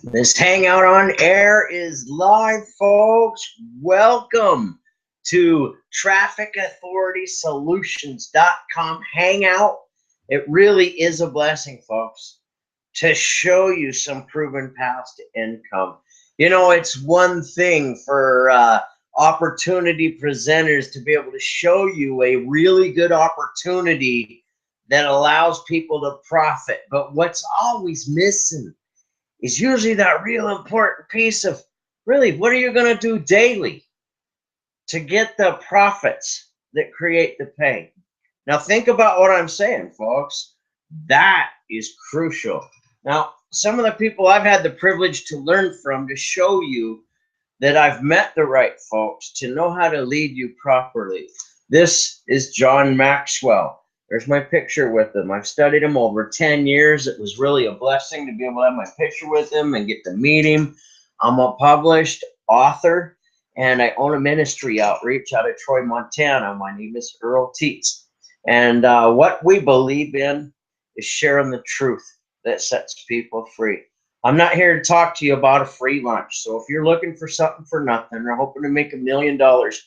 This Hangout on Air is live, folks. Welcome to TrafficAuthoritySolutions.com Hangout. It really is a blessing, folks, to show you some proven paths to income. You know, it's one thing for opportunity presenters to be able to show you a really good opportunity that allows people to profit. But what's always missing is usually that real important piece of really what are you going to do daily to get the profits that create the pay. Now think about what I'm saying, folks. That is crucial. Now, some of the people I've had the privilege to learn from to show you that I've met the right folks to know how to lead you properly. This is John Maxwell. There's my picture with him. I've studied him over 10 years. It was really a blessing to be able to have my picture with him and get to meet him. I'm a published author, and I own a ministry outreach out of Troy, Montana. My name is Earl Teets. And what we believe in is sharing the truth that sets people free. I'm not here to talk to you about a free lunch. So if you're looking for something for nothing or hoping to make $1 million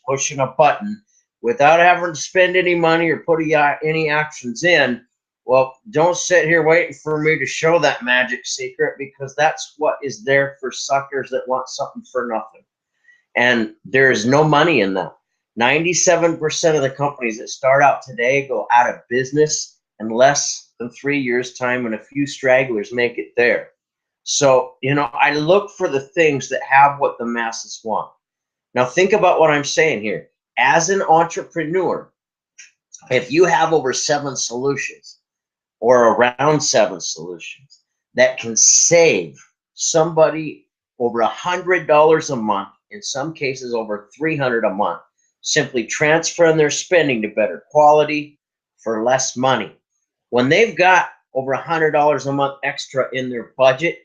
pushing a button without having to spend any money or put any actions in, well, don't sit here waiting for me to show that magic secret, because that's what is there for suckers that want something for nothing. And there's no money in that. 97% of the companies that start out today go out of business in less than 3 years' time, and a few stragglers make it there. So, you know, I look for the things that have what the masses want. Now, think about what I'm saying here. As an entrepreneur, if you have over 7 solutions or around 7 solutions that can save somebody over $100 a month, in some cases over $300 a month, simply transferring their spending to better quality for less money. When they've got over $100 a month extra in their budget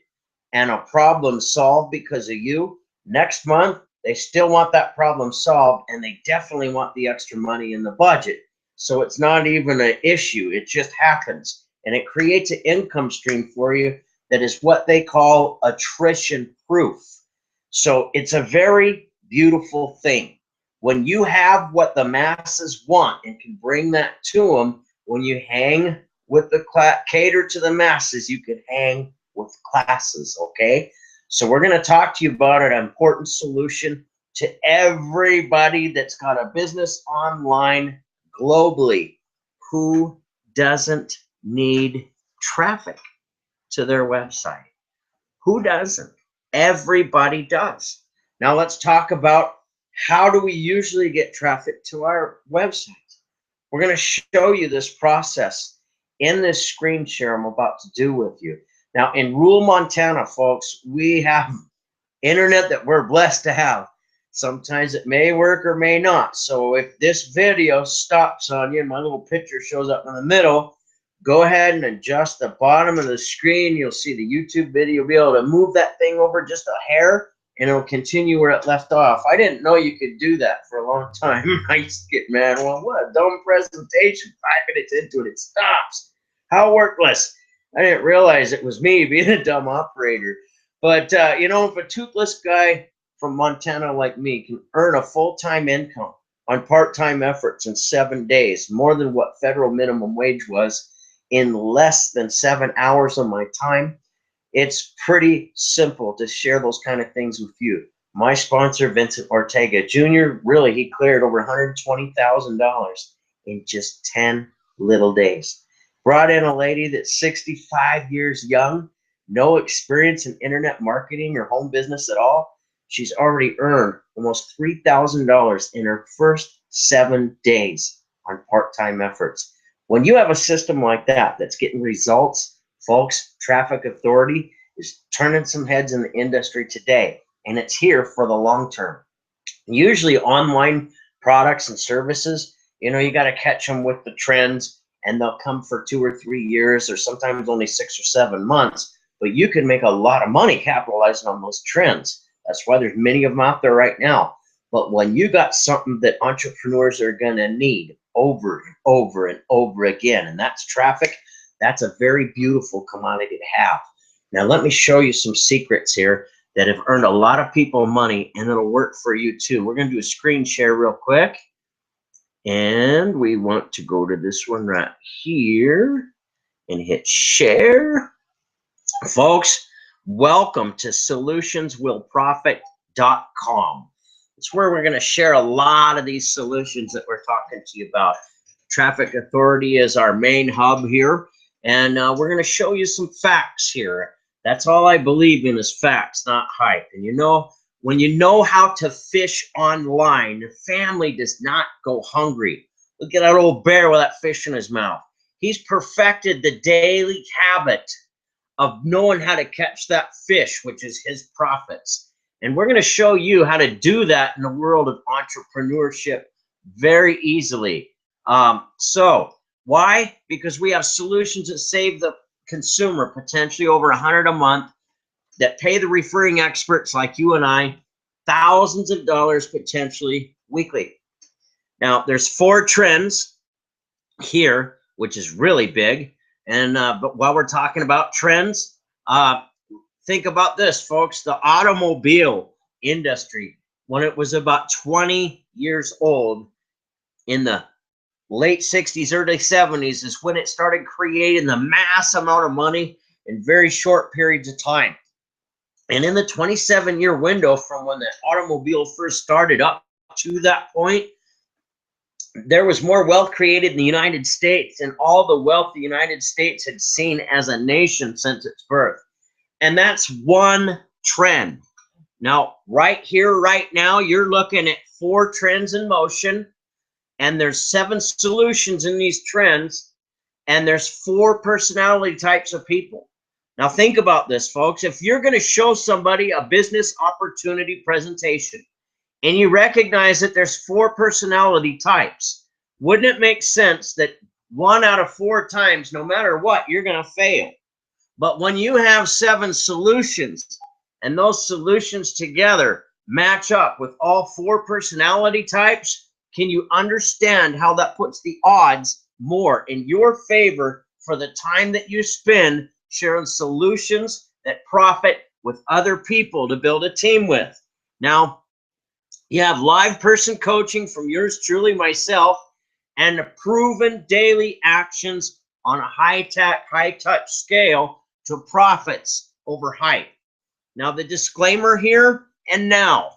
and a problem solved because of you, next month, they still want that problem solved, and they definitely want the extra money in the budget. So it's not even an issue. It just happens. And it creates an income stream for you that is what they call attrition proof. So it's a very beautiful thing. When you have what the masses want and can bring that to them, when you hang with the cater to the masses, you can hang with classes, okay? So we're going to talk to you about an important solution to everybody that's got a business online globally. Who doesn't need traffic to their website? Who doesn't? Everybody does. Now let's talk about how do we usually get traffic to our website. We're going to show you this process in this screen share I'm about to do with you. Now, in rural Montana, folks, we have internet that we're blessed to have. Sometimes it may work or may not. So if this video stops on you and my little picture shows up in the middle, go ahead and adjust the bottom of the screen. You'll see the YouTube video. You'll be able to move that thing over just a hair, and it'll continue where it left off. I didn't know you could do that for a long time. I used to get mad. Well, what a dumb presentation. 5 minutes into it, it stops. How worthless. I didn't realize it was me being a dumb operator. But, you know, if a toothless guy from Montana like me can earn a full-time income on part-time efforts in 7 days, more than what federal minimum wage was, in less than 7 hours of my time, it's pretty simple to share those kind of things with you. My sponsor, Vincent Ortega Jr., really, he cleared over $120,000 in just 10 little days. Brought in a lady that's 65 years young, no experience in internet marketing or home business at all. She's already earned almost $3,000 in her first 7 days on part-time efforts. When you have a system like that that's getting results, folks, Traffic Authority is turning some heads in the industry today, and it's here for the long term. Usually online products and services, you know, you got to catch them with the trends, and they'll come for 2 or 3 years, or sometimes only 6 or 7 months. But you can make a lot of money capitalizing on those trends. That's why there's many of them out there right now. But when you got something that entrepreneurs are going to need over and over and over again, and that's traffic, that's a very beautiful commodity to have. Now, let me show you some secrets here that have earned a lot of people money, and it'll work for you too. We're going to do a screen share real quick. And we want to go to this one right here and hit share. Folks, welcome to solutionswillprofit.com. It's where we're going to share a lot of these solutions that we're talking to you about. Traffic Authority is our main hub here, and we're going to show you some facts here. That's all I believe in is facts, not hype. And you know, when you know how to fish online, the family does not go hungry. Look at that old bear with that fish in his mouth. He's perfected the daily habit of knowing how to catch that fish, which is his profits. And we're going to show you how to do that in the world of entrepreneurship very easily. So why? Because we have solutions that save the consumer potentially over $100 a month, that pay the referring experts like you and I thousands of dollars potentially weekly. Now, there's 4 trends here, which is really big. And but while we're talking about trends, think about this, folks. The automobile industry, when it was about 20 years old in the late 60s, early 70s, is when it started creating the mass amount of money in very short periods of time. And in the 27-year window from when the automobile first started up to that point, there was more wealth created in the United States than all the wealth the United States had seen as a nation since its birth. And that's one trend. Now, right here, right now, you're looking at 4 trends in motion, and there's 7 solutions in these trends, and there's 4 personality types of people. Now, think about this, folks. If you're going to show somebody a business opportunity presentation, and you recognize that there's 4 personality types, wouldn't it make sense that 1 out of 4 times, no matter what, you're going to fail? But when you have 7 solutions, and those solutions together match up with all 4 personality types, can you understand how that puts the odds more in your favor for the time that you spend sharing solutions that profit with other people to build a team with? Now, you have live person coaching from yours truly, myself, and the proven daily actions on a high-tech, high-touch scale to profits over hype. Now, the disclaimer here and now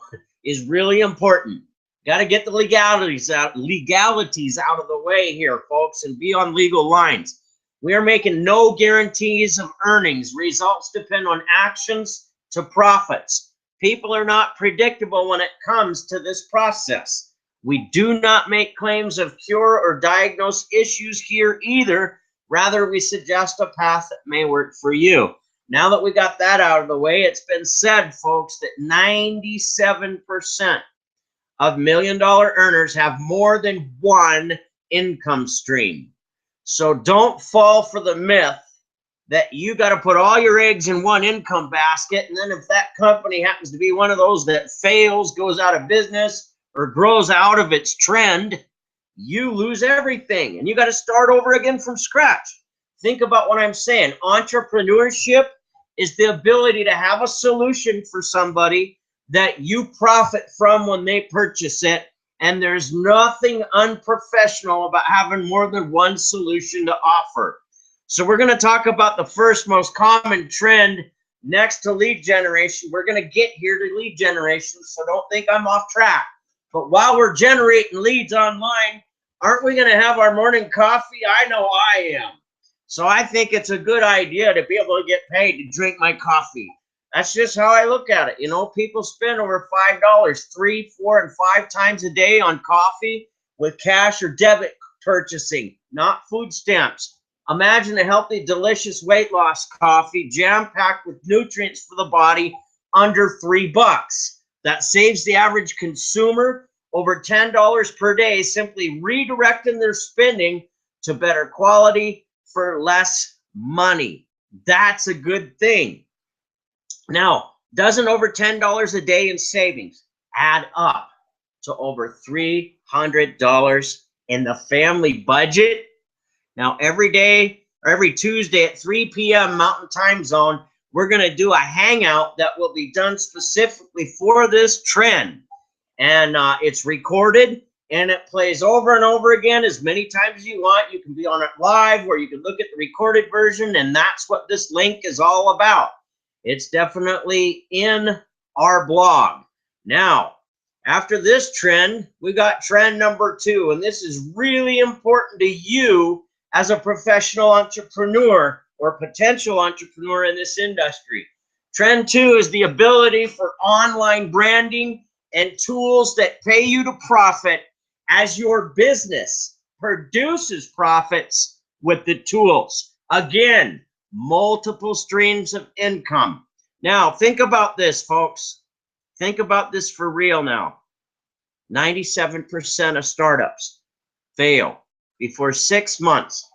is really important. Got to get the legalities out of the way here, folks, and be on legal lines. We are making no guarantees of earnings. Results depend on actions to profits. People are not predictable when it comes to this process. We do not make claims of cure or diagnose issues here either. Rather, we suggest a path that may work for you. Now that we got that out of the way, it's been said, folks, that 97% of million-dollar earners have more than one income stream. So don't fall for the myth that you got to put all your eggs in one income basket, and then if that company happens to be one of those that fails, goes out of business, or grows out of its trend, you lose everything, and you got to start over again from scratch. Think about what I'm saying. Entrepreneurship is the ability to have a solution for somebody that you profit from when they purchase it, and there's nothing unprofessional about having more than one solution to offer. So we're going to talk about the first most common trend next to lead generation. We're going to get here to lead generation, so don't think I'm off track. But while we're generating leads online, aren't we going to have our morning coffee? I know I am. So I think it's a good idea to be able to get paid to drink my coffee. That's just how I look at it. You know, people spend over $5, 3, 4, and 5 times a day on coffee with cash or debit purchasing, not food stamps. Imagine a healthy, delicious weight loss coffee jam-packed with nutrients for the body under $3. That saves the average consumer over $10 per day, simply redirecting their spending to better quality for less money. That's a good thing. Now, doesn't over $10 a day in savings add up to over $300 in the family budget? Now, every day or every Tuesday at 3 p.m. Mountain Time Zone, we're going to do a hangout that will be done specifically for this trend. And it's recorded and it plays over and over again as many times as you want. You can be on it live or you can look at the recorded version, and that's what this link is all about. It's definitely in our blog. Now, after this trend, we got trend number 2, and this is really important to you as a professional entrepreneur or potential entrepreneur in this industry. Trend 2 is the ability for online branding and tools that pay you to profit as your business produces profits with the tools. Again, multiple streams of income. Now, think about this, folks. Think about this for real now. 97% of startups fail before 6 months,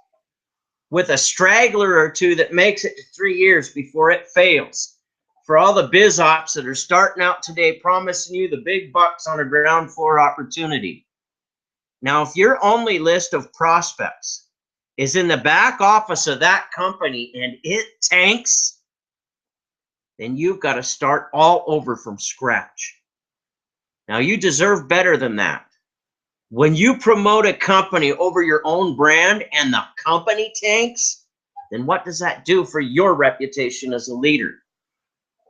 with a straggler or two that makes it to 3 years before it fails. For all the biz ops that are starting out today, promising you the big bucks on a ground floor opportunity. Now, if your only list of prospects is in the back office of that company and it tanks, then you've got to start all over from scratch. Now, you deserve better than that. When you promote a company over your own brand and the company tanks, then what does that do for your reputation as a leader?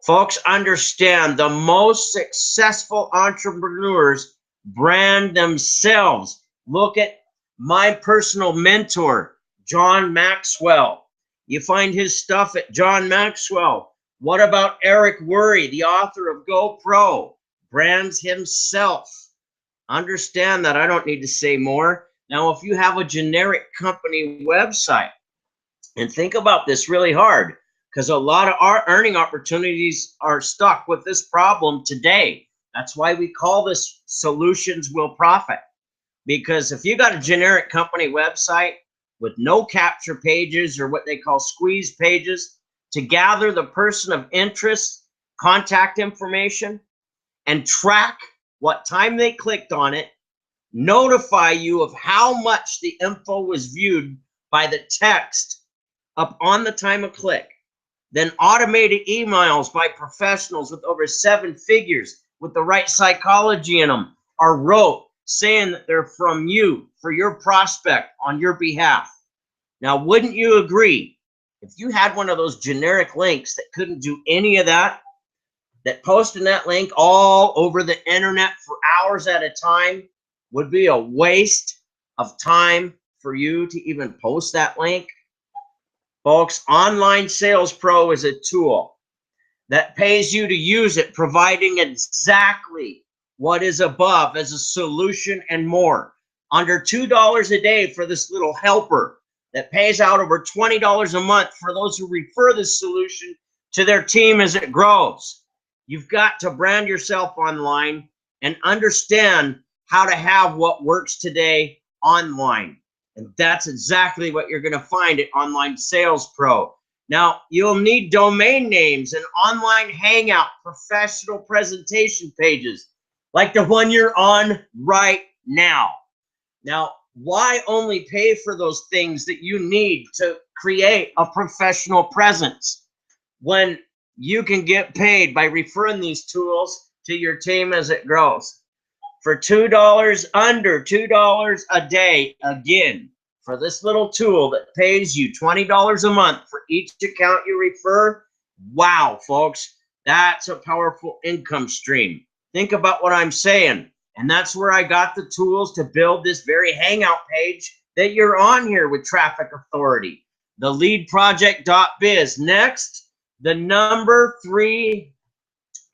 Folks, understand the most successful entrepreneurs brand themselves. Look at my personal mentor, John Maxwell. You find his stuff at John Maxwell. What about Eric Worre, the author of GoPro? Brands himself. Understand that. I don't need to say more. Now, if you have a generic company website, and think about this really hard, because a lot of our earning opportunities are stuck with this problem today. That's why we call this Solutions Will Profit. Because if you got a generic company website with no capture pages or what they call squeeze pages to gather the person of interest, contact information, and track what time they clicked on it, notify you of how much the info was viewed by the text up on the time of click, then automated emails by professionals with over 7 figures with the right psychology in them are wrote saying that they're from you for your prospect on your behalf. Now, wouldn't you agree, if you had one of those generic links that couldn't do any of that, that posting that link all over the internet for hours at a time would be a waste of time for you to even post that link? Folks, Online Sales Pro is a tool that pays you to use it, providing exactly what is above as a solution and more. Under $2 a day for this little helper that pays out over $20 a month for those who refer this solution to their team as it grows. You've got to brand yourself online and understand how to have what works today online. And that's exactly what you're going to find at Online Sales Pro. Now, you'll need domain names and online hangout professional presentation pages like the one you're on right now. Now, why only pay for those things that you need to create a professional presence when you can get paid by referring these tools to your team as it grows? For $2, under $2 a day, again, for this little tool that pays you $20 a month for each account you refer. Wow, folks, that's a powerful income stream. Think about what I'm saying. And that's where I got the tools to build this very hangout page that you're on here with Traffic Authority, the leadproject.biz. Next, the number 3,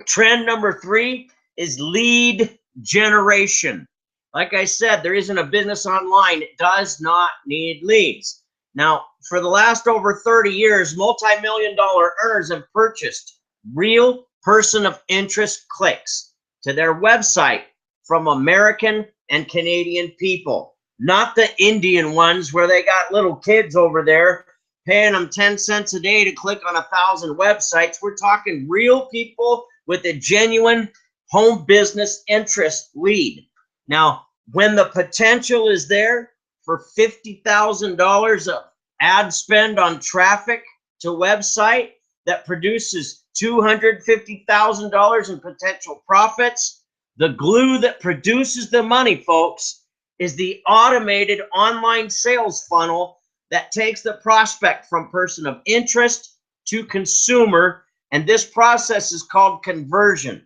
trend number 3 is lead generation. Like I said, there isn't a business online that does not need leads. Now, for the last over 30 years, multi-million-dollar earners have purchased real person of interest clicks to their website from American and Canadian people, not the Indian ones where they got little kids over there paying them 10 cents a day to click on 1,000 websites. We're talking real people with a genuine home business interest lead. Now, when the potential is there for $50,000 of ad spend on traffic to website, that produces $250,000 in potential profits. The glue that produces the money, folks, is the automated online sales funnel that takes the prospect from person of interest to consumer, and this process is called conversion.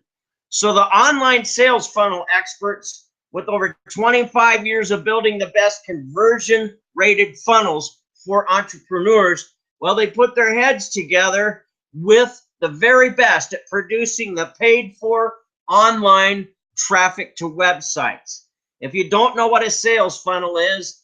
So the online sales funnel experts with over 25 years of building the best conversion rated funnels for entrepreneurs, well, they put their heads together with the very best at producing the paid for online traffic to websites. If you don't know what a sales funnel is,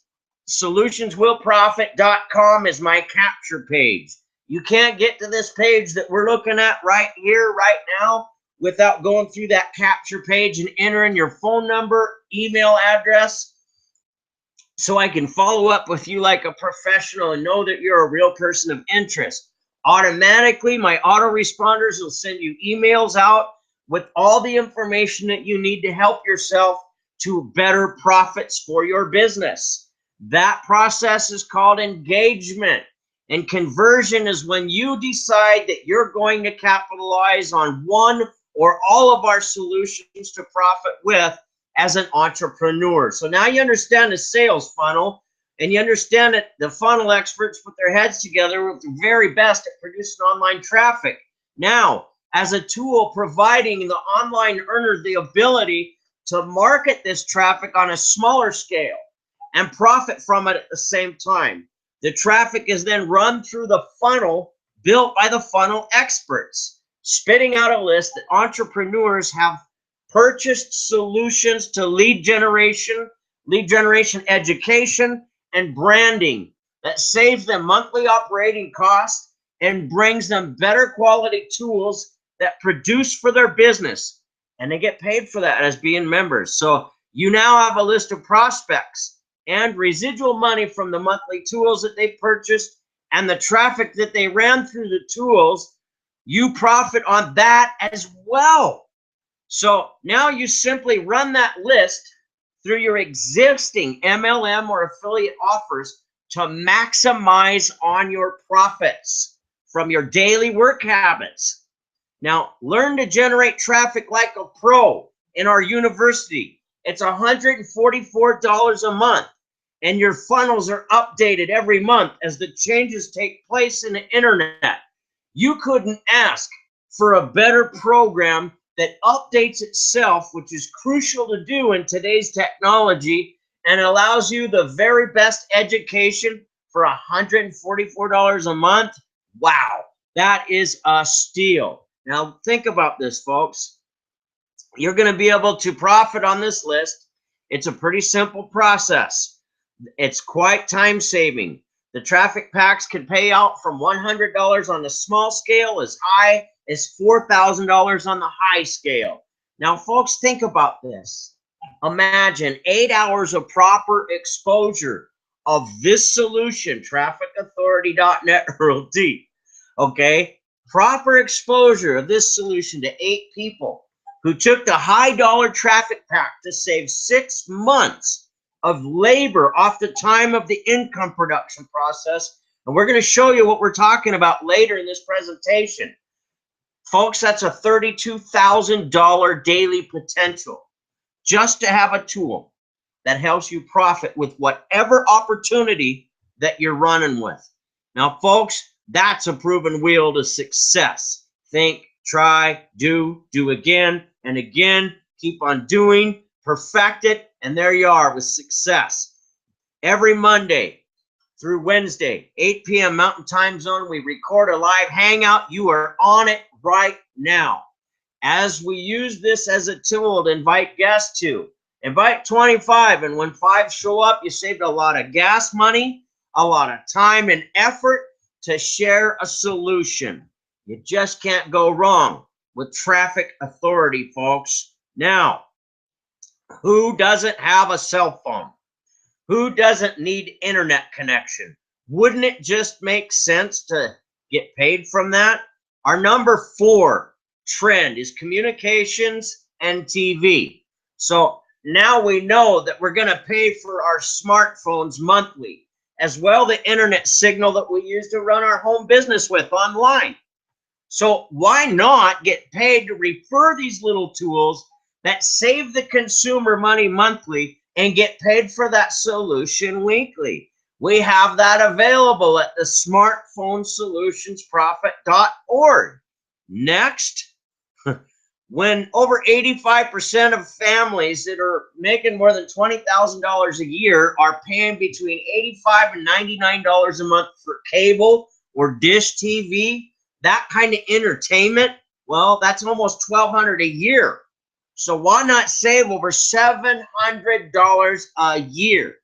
solutionswillprofit.com is my capture page. You can't get to this page that we're looking at right here, right now, without going through that capture page and entering your phone number, email address, so I can follow up with you like a professional and know that you're a real person of interest. Automatically, my autoresponders will send you emails out with all the information that you need to help yourself to better profits for your business. That process is called engagement. And conversion is when you decide that you're going to capitalize on one or all of our solutions to profit with as an entrepreneur. So now you understand the sales funnel, and you understand that the funnel experts put their heads together with the very best at producing online traffic. Now, as a tool providing the online earner the ability to market this traffic on a smaller scale and profit from it at the same time. The traffic is then run through the funnel built by the funnel experts, spitting out a list that entrepreneurs have purchased solutions to lead generation education, and branding that saves them monthly operating costs and brings them better quality tools that produce for their business. And they get paid for that as being members. So you now have a list of prospects and residual money from the monthly tools that they purchased and the traffic that they ran through the tools. You profit on that as well. So now you simply run that list through your existing MLM or affiliate offers to maximize on your profits from your daily work habits. Now, learn to generate traffic like a pro in our university. It's $144 a month, and your funnels are updated every month as the changes take place in the internet. You couldn't ask for a better program that updates itself, which is crucial to do in today's technology, and allows you the very best education for $144 a month. Wow, that is a steal. Now think about this, folks. You're going to be able to profit on this list. It's a pretty simple process. It's quite time saving. The traffic packs can pay out from $100 on the small scale as high as $4,000 on the high scale. Now, folks, think about this. Imagine 8 hours of proper exposure of this solution, TrafficAuthority.net RLT. Okay? Proper exposure of this solution to 8 people who took the high dollar traffic pack to save 6 months of labor off the time of the income production process. And we're going to show you what we're talking about later in this presentation. Folks, that's a $32,000 daily potential just to have a tool that helps you profit with whatever opportunity that you're running with. Now, folks, that's a proven wheel to success. Think, try, do again and again. Keep on doing, perfect it, and there you are with success. Every Monday through Wednesday, 8 p.m. Mountain Time Zone, we record a live hangout. You are on it right now. As we use this as a tool to invite guests to, invite 25, and when 5 show up, you saved a lot of gas money, a lot of time and effort to share a solution. You just can't go wrong with Traffic Authority, folks. Now, who doesn't have a cell phone? Who doesn't need internet connection? Wouldn't it just make sense to get paid from that? Our number 4 trend is communications and TV. So now we know that we're going to pay for our smartphones monthly, as well the internet signal that we use to run our home business with online. So why not get paid to refer these little tools that save the consumer money monthly and get paid for that solution weekly? We have that available at the smartphonesolutionsprofit.org. Next, when over 85% of families that are making more than $20,000 a year are paying between $85 and $99 a month for cable or dish TV, that kind of entertainment, well, that's almost $1,200 a year. So why not save over $700 a year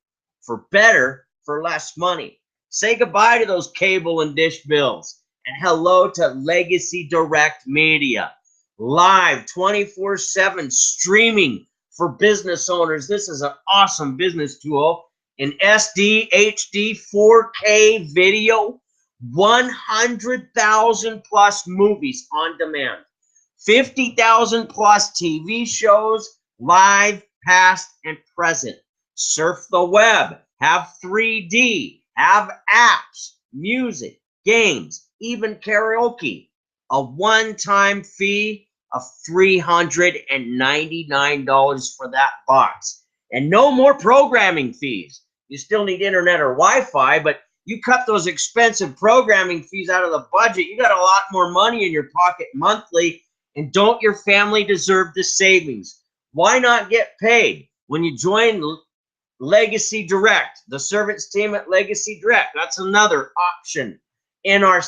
for better for less money? Say goodbye to those cable and dish bills and hello to Legacy Direct Media. Live 24/7 streaming for business owners. This is an awesome business tool in SD, HD, 4K video, 100,000 plus movies on demand, 50,000 plus TV shows, live, past, and present. Surf the web, have 3D, have apps, music, games, even karaoke. A one-time fee of $399 for that box. And no more programming fees. You still need internet or Wi-Fi, but you cut those expensive programming fees out of the budget, you got a lot more money in your pocket monthly. And don't your family deserve the savings? Why not get paid when you join Legacy Direct, the servants team at Legacy Direct? That's another option in our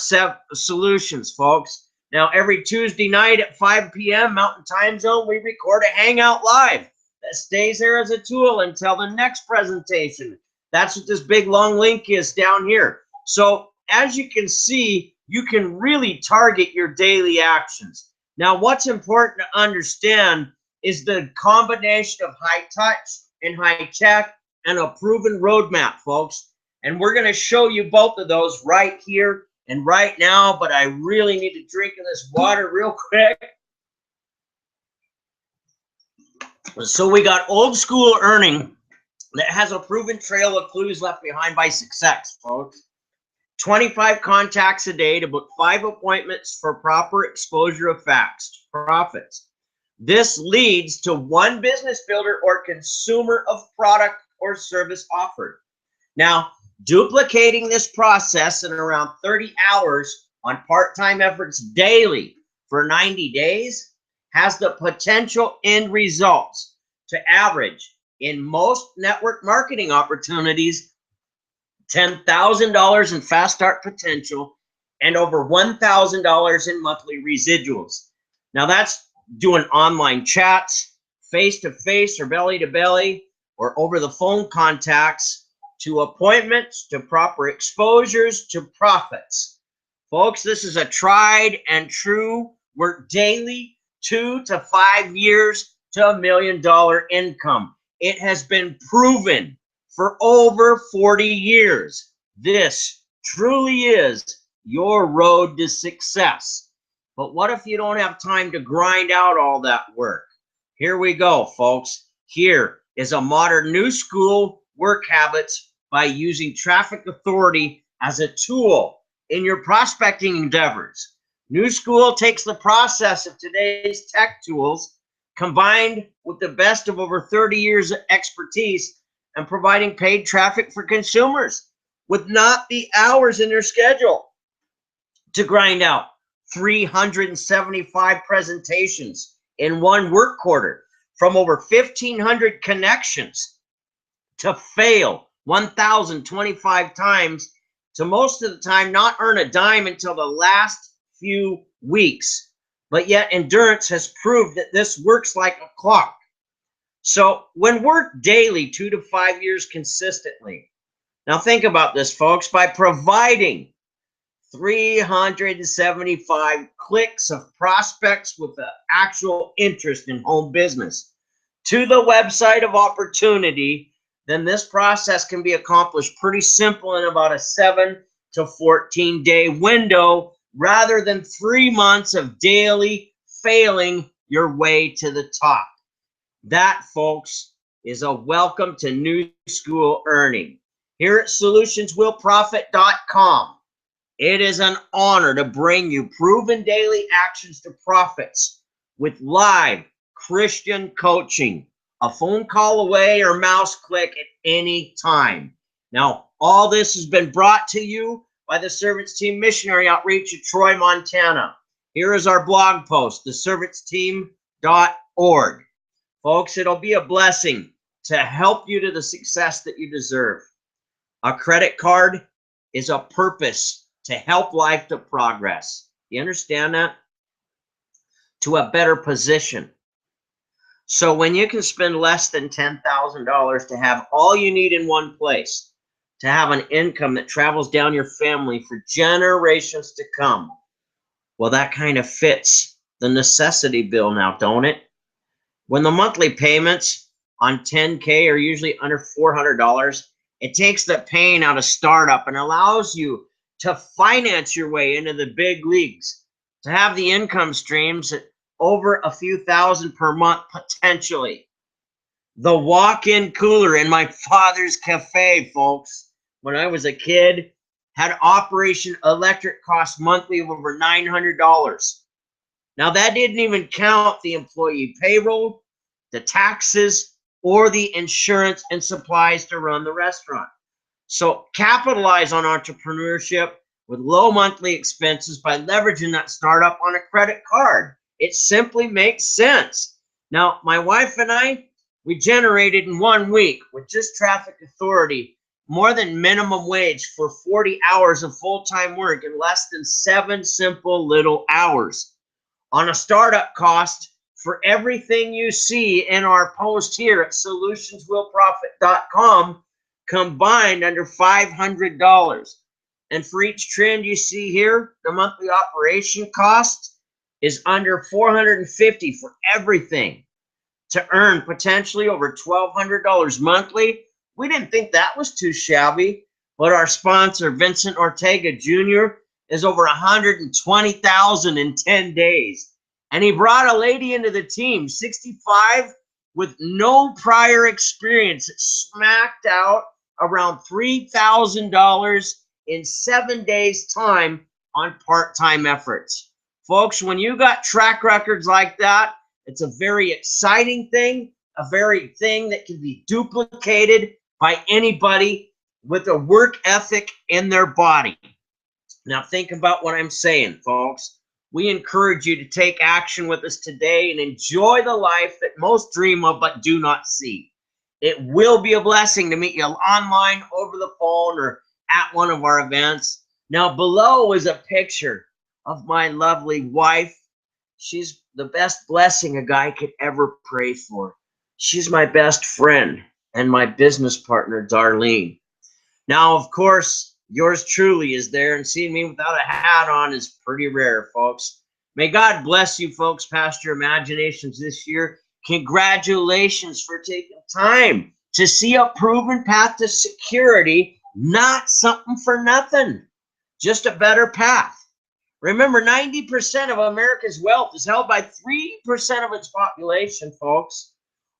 solutions, folks. Now, every Tuesday night at 5 p.m. Mountain Time Zone, we record a Hangout Live that stays there as a tool until the next presentation. That's what this big long link is down here. So as you can see, you can really target your daily actions. Now, what's important to understand is the combination of high touch and high tech and a proven roadmap, folks. And we're going to show you both of those right here and right now, but I really need to drink of this water real quick. So we got old school earning that has a proven trail of clues left behind by success, folks. 25 contacts a day to book 5 appointments for proper exposure of facts, profits. This leads to 1 business builder or consumer of product or service offered. Now, duplicating this process in around 30 hours on part-time efforts daily for 90 days has the potential end results to average in most network marketing opportunities $10,000 in fast start potential and over $1,000 in monthly residuals. Now that's doing online chats, face-to-face or belly-to-belly, or over the phone contacts, to appointments, to proper exposures, to profits. Folks, this is a tried and true, work daily, 2 to 5 years to $1 million income. It has been proven for over 40 years. This truly is your road to success. But what if you don't have time to grind out all that work? Here we go, folks. Here is a modern new school work habits by using traffic authority as a tool in your prospecting endeavors. New School takes the process of today's tech tools combined with the best of over 30 years of expertise and providing paid traffic for consumers with not the hours in their schedule to grind out 375 presentations in one work quarter from over 1,500 connections to fail 1,025 times to most of the time not earn a dime until the last few weeks. But yet endurance has proved that this works like a clock. So when worked daily 2 to 5 years consistently, now think about this, folks, by providing 375 clicks of prospects with the actual interest in home business to the website of opportunity, then this process can be accomplished pretty simple in about a 7 to 14 day window rather than 3 months of daily failing your way to the top. That, folks, is a welcome to New School earning. Here at solutionswillprofit.com, It is an honor to bring you proven daily actions to profits with live Christian coaching, a phone call away or mouse click at any time. Now, all this has been brought to you by the Servants Team Missionary Outreach at Troy, Montana. Here is our blog post, theservantsteam.org. Folks, it'll be a blessing to help you to the success that you deserve. A credit card is a purpose to help life to progress. You understand that? To a better position. So when you can spend less than $10,000 to have all you need in one place, to have an income that travels down your family for generations to come, well, that kind of fits the necessity bill now, don't it? When the monthly payments on 10K are usually under $400, it takes the pain out of startup and allows you to finance your way into the big leagues, to have the income streams at over a few thousand per month potentially. The walk-in cooler in my father's cafe, folks, when I was a kid, had Operation Electric cost monthly of over $900. Now, that didn't even count the employee payroll, the taxes, or the insurance and supplies to run the restaurant. So capitalize on entrepreneurship with low monthly expenses by leveraging that startup on a credit card. It simply makes sense. Now, my wife and I, we generated in 1 week with just traffic authority more than minimum wage for 40 hours of full-time work in less than 7 simple little hours. On a startup cost for everything you see in our post here at solutionswillprofit.com combined under $500. And for each trend you see here, the monthly operation cost is under $450 for everything. To earn potentially over $1,200 monthly, we didn't think that was too shabby. But our sponsor, Vincent Ortega Jr., is over $120,000 in 10 days. And he brought a lady into the team, 65, with no prior experience. It smacked out around $3,000 in 7 days' time on part-time efforts. Folks, when you got track records like that, it's a very exciting thing, a very thing that can be duplicated by anybody with a work ethic in their body. Now think about what I'm saying, folks. We encourage you to take action with us today and enjoy the life that most dream of but do not see. It will be a blessing to meet you online, over the phone, or at one of our events. Now below is a picture of my lovely wife. She's the best blessing a guy could ever pray for. She's my best friend and my business partner, Darlene. Now, of course, yours truly is there, and seeing me without a hat on is pretty rare, folks. May God bless you folks past your imaginations this year. Congratulations for taking time to see a proven path to security, not something for nothing, just a better path. Remember, 90% of America's wealth is held by 3% of its population, folks.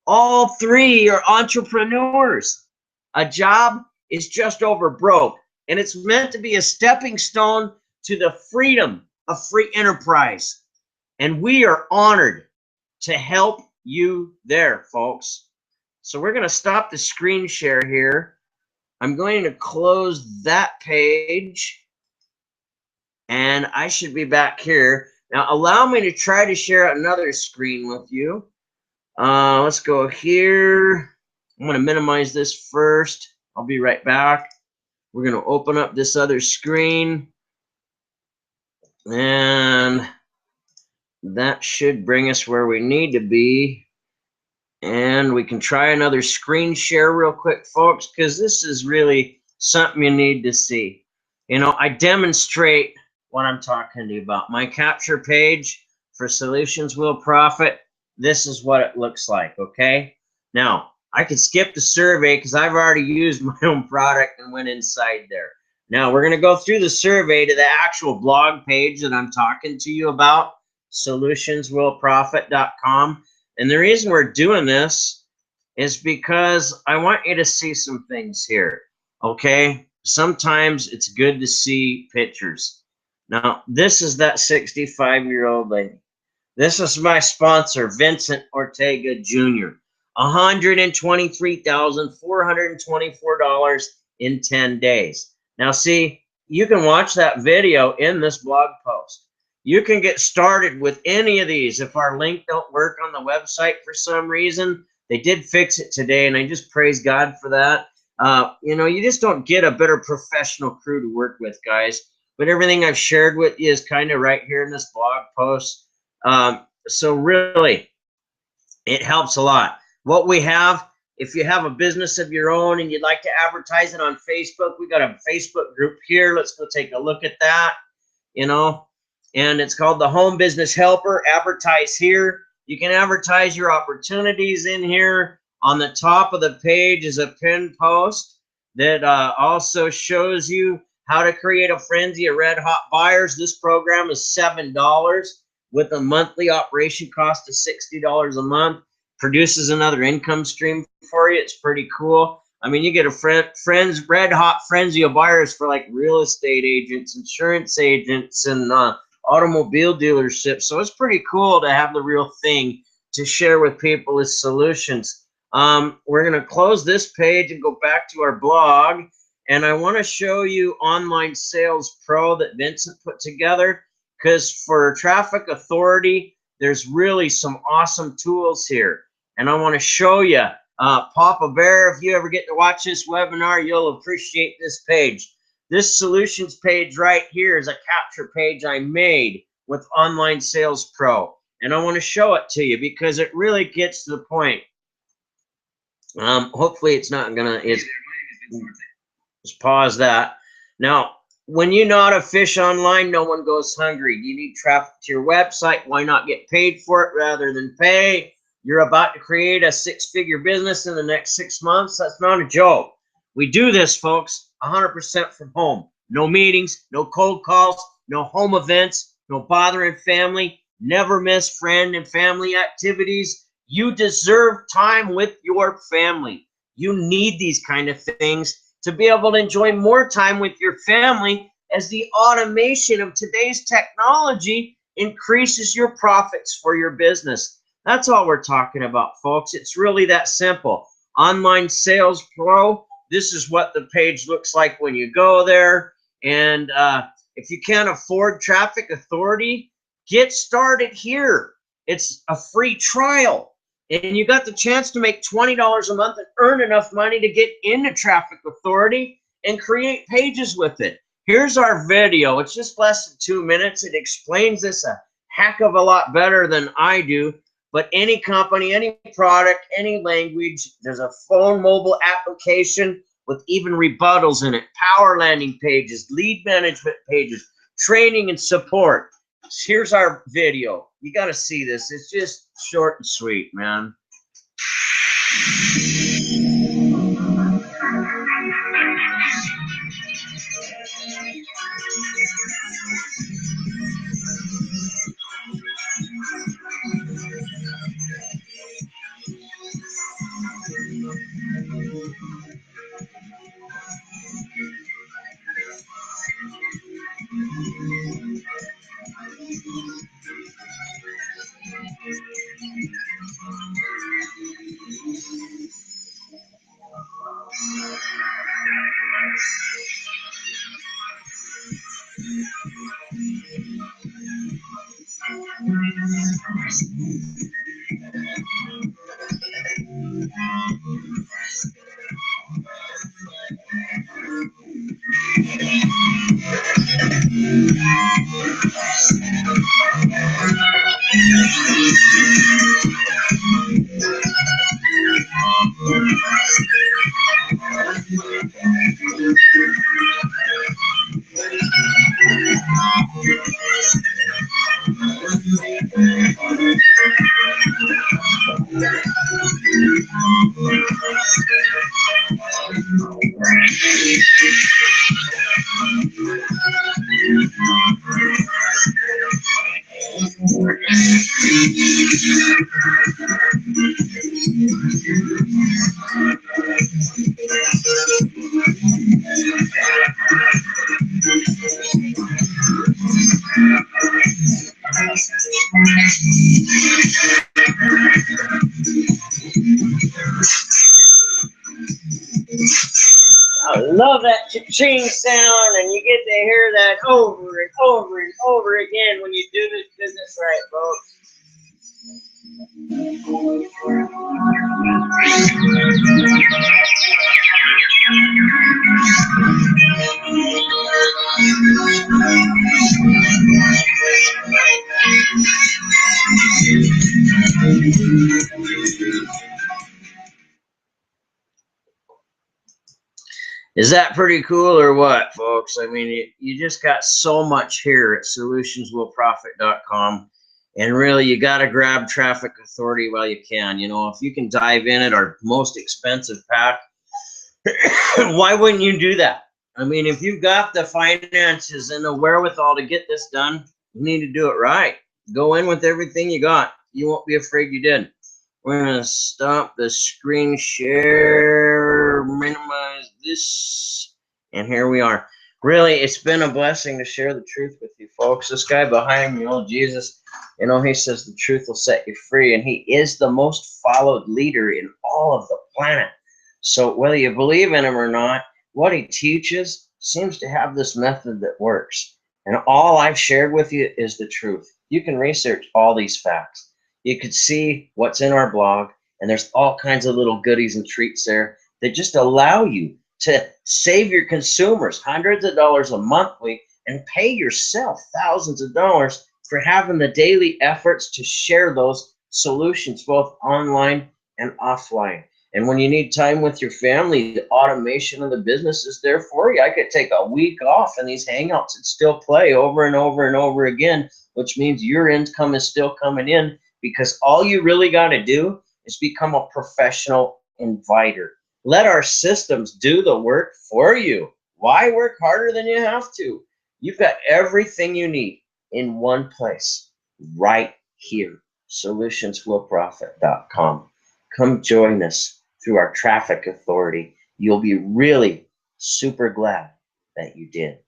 All 3 are entrepreneurs. A job is just over broke, and it's meant to be a stepping stone to the freedom of free enterprise. And we are honored to help you there, folks. So we're going to stop the screen share here. I'm going to close that page, and I should be back here. Now, allow me to try to share another screen with you. Let's go here. I'm going to minimize this first. I'll be right back. We're going to open up this other screen, and that should bring us where we need to be. And we can try another screen share real quick, folks, because this is really something you need to see. You know, I demonstrate what I'm talking to you about. My capture page for Solutions Will Profit, this is what it looks like, okay? Now, I could skip the survey because I've already used my own product and went inside there. Now, we're going to go through the survey to the actual blog page that I'm talking to you about, solutionswillprofit.com. And the reason we're doing this is because I want you to see some things here, okay? sometimes it's good to see pictures. Now, this is that 65-year-old lady. This is my sponsor, Vincent Ortega Jr. $123,424 in 10 days. Now, see, you can watch that video in this blog post. You can get started with any of these. If our link don't work on the website for some reason, they did fix it today, and I just praise God for that. You know, you just don't get a better professional crew to work with, guys. But everything I've shared with you is kind of right here in this blog post. So really, it helps a lot. What we have, if you have a business of your own and you'd like to advertise it on Facebook, we got a Facebook group here. Let's go take a look at that, you know. And it's called the Home Business Helper. Advertise here. You can advertise your opportunities in here. On the top of the page is a pinned post that also shows you how to create a frenzy of red hot buyers. This program is $7 with a monthly operation cost of $60 a month. Produces another income stream for you. It's pretty cool. I mean, you get a friends red hot frenzy of buyers for like real estate agents, insurance agents, and automobile dealerships. So it's pretty cool to have the real thing to share with people as solutions. We're going to close this page and go back to our blog. And I want to show you Online Sales Pro that Vincent put together, because for Traffic Authority, there's really some awesome tools here. And I want to show you, Papa Bear, if you ever get to watch this webinar, you'll appreciate this page. This solutions page right here is a capture page I made with Online Sales Pro. And I want to show it to you because it really gets to the point. Hopefully it's not going to, just pause that. Now, when you know how to fish online, no one goes hungry. You need traffic to your website. Why not get paid for it rather than pay? You're about to create a six-figure business in the next 6 months. That's not a joke. We do this, folks, 100% from home. No meetings, no cold calls, no home events, no bothering family. Never miss friend and family activities. You deserve time with your family. You need these kind of things to be able to enjoy more time with your family, as the automation of today's technology increases your profits for your business. That's all we're talking about, folks. It's really that simple. Online Sales Pro, this is what the page looks like when you go there. And if you can't afford Traffic Authority, get started here. It's a free trial. And you got the chance to make $20 a month and earn enough money to get into Traffic Authority and create pages with it. Here's our video. It's just less than 2 minutes. It explains this a heck of a lot better than I do. But any company, any product, any language, there's a phone mobile application with even rebuttals in it, power landing pages, lead management pages, training and support. Here's our video. You got to see this. It's just short and sweet, man. I love that cha-ching sound, and you get to hear that over and over and over again when you do this business right, folks. Is that pretty cool or what, folks? I mean, you just got so much here at solutionswillprofit.com. And really, you got to grab Traffic Authority while you can. You know, if you can dive in at our most expensive pack, why wouldn't you do that? I mean, if you've got the finances and the wherewithal to get this done, you need to do it right. Go in with everything you got. You won't be afraid you did. We're going to stop the screen share, minimize this, and here we are. Really, it's been a blessing to share the truth with you folks. This guy behind me, old Jesus, you know, he says the truth will set you free, and he is the most followed leader in all of the planet. So whether you believe in him or not, what he teaches seems to have this method that works. And all I've shared with you is the truth. You can research all these facts. You could see what's in our blog, and there's all kinds of little goodies and treats there that just allow you to save your consumers hundreds of dollars a monthly and pay yourself thousands of dollars for having the daily efforts to share those solutions both online and offline. And when you need time with your family, the automation of the business is there for you. I could take a week off and these Hangouts and still play over and over and over again, which means your income is still coming in, because all you really got to do is become a professional inviter. Let our systems do the work for you. Why work harder than you have to? You've got everything you need in one place, right here, solutionswillprofit.com. Come join us through our Traffic Authority. You'll be really super glad that you did.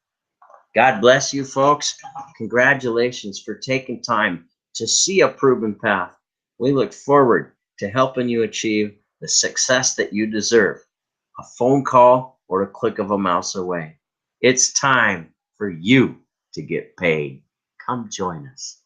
God bless you, folks. Congratulations for taking time to see a proven path. We look forward to helping you achieve the success that you deserve. A phone call or a click of a mouse away. It's time for you to get paid. Come join us.